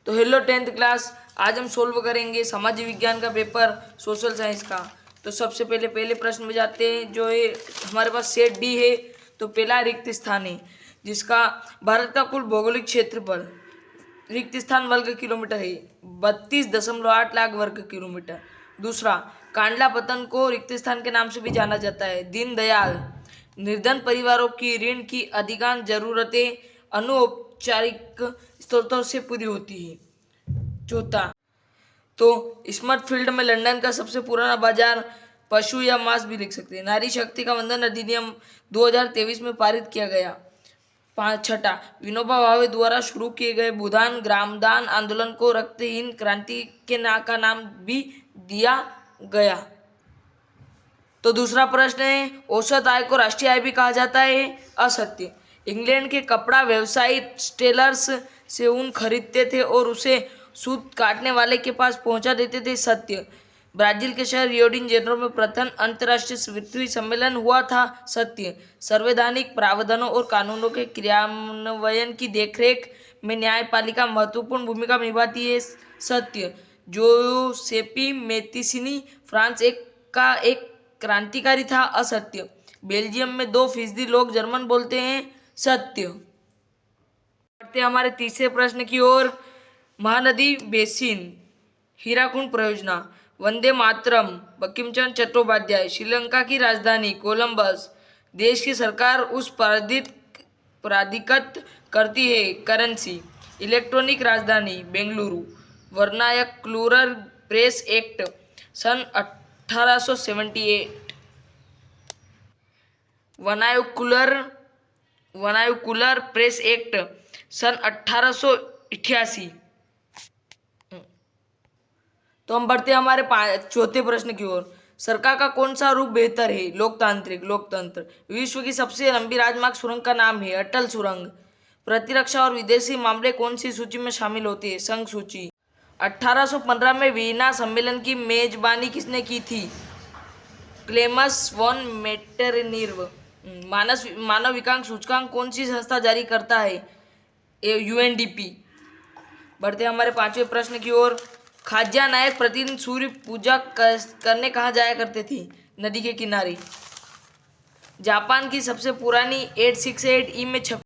तो hello 10th class, आज हम सोल्व करेंगे समाज विज्ञान का पेपर सोशल साइंस का। तो सबसे पहले प्रश्न में जाते हैं। जो है हमारे पास सेट डी है। तो पहला रिक्त स्थान है, जिसका भारत का कुल भौगोलिक क्षेत्रफल रिक्त स्थान वर्ग किलोमीटर है 32.8 लाख वर्ग किलोमीटर। दूसरा, कांडला पतन को रिक्त स्थान के नाम से भी जाना जाता है। दीनदयाल, निर्धन परिवारों की ऋण की अधिकांश जरूरतें अनौपचारिक स्रोतों से पूरी होती है। चौथा, तो स्मार्ट फील्ड में लंदन का सबसे पुराना बाजार पशु या मांस भी लिख सकते हैं। नारी शक्ति का वंदन अधिनियम 2023 में पारित किया गया। छठा, विनोबा भावे द्वारा शुरू किए गए भूदान ग्रामदान आंदोलन को रक्तहीन क्रांति के का नाम भी दिया गया। तो दूसरा प्रश्न है, औसत आय को राष्ट्रीय आय भी कहा जाता है। असत्य। इंग्लैंड के कपड़ा व्यवसायी टेलर्स से ऊन खरीदते थे और उसे सूत काटने वाले के पास पहुंचा देते थे। सत्य। ब्राजील के शहर रियो डी जेनेरो में प्रथम अंतर्राष्ट्रीय पृथ्वी सम्मेलन हुआ था। सत्य। संवैधानिक प्रावधानों और कानूनों के क्रियान्वयन की देखरेख में न्यायपालिका महत्वपूर्ण भूमिका निभाती है। सत्य। जोसेपी मेतिसिनी फ्रांस का एक क्रांतिकारी था। असत्य। बेल्जियम में 2% लोग जर्मन बोलते हैं। सत्य। बढ़ते हमारे तीसरे प्रश्न की ओर। महानदी बेसिन, हीराकुंड परियोजना, वंदे मातरम, बंकिम चंद्र चट्टोपाध्याय, श्रीलंका की राजधानी कोलंबस, देश की सरकार उस प्राधिकृत करती है। करेंसी, इलेक्ट्रॉनिक राजधानी बेंगलुरु, वर्नाक्युलर प्रेस एक्ट सन 1878, वर्नाक्युलर प्रेस एक्ट सन 1888। तो हम बढ़ते हैं हमारे चौथे प्रश्न की ओर। सरकार का कौन सा रूप बेहतर है? लोकतांत्रिक। लोकतंत्र। विश्व की सबसे लंबी राजमार्ग सुरंग का नाम है अटल सुरंग। प्रतिरक्षा और विदेशी मामले कौन सी सूची में शामिल होते हैं? संघ सूची। 1815 में वीना सम्मेलन की मेजबानी किसने की थी? क्लेमस वॉन मेटरनिर्व। मानव विकास सूचकांक कौन सी संस्था जारी करता है? यूएनडीपी। बढ़ते हमारे पांचवें प्रश्न की ओर। खाज्या नायक प्रतिदिन सूर्य पूजा करने कहाँ जाया करते थे? नदी के किनारे। जापान की सबसे पुरानी 868 ई में छपी